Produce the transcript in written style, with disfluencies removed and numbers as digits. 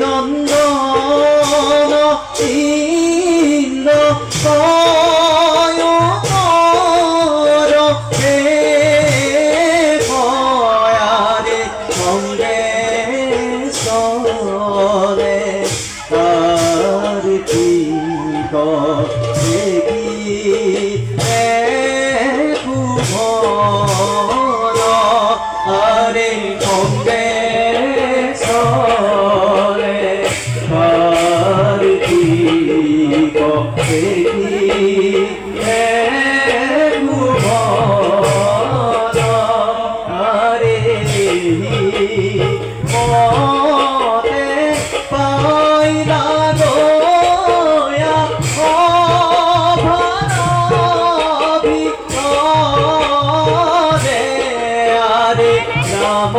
নন্দন ইন্দ্র কয়নর হে পয়ারে সঙ্গেশ্বরে তার ঠিক ভুবন আরে সঙ্গেশ্বরে তার ঠিক ভুবন আরে মতে পাইলা গোয়া অভানবি আরে রাম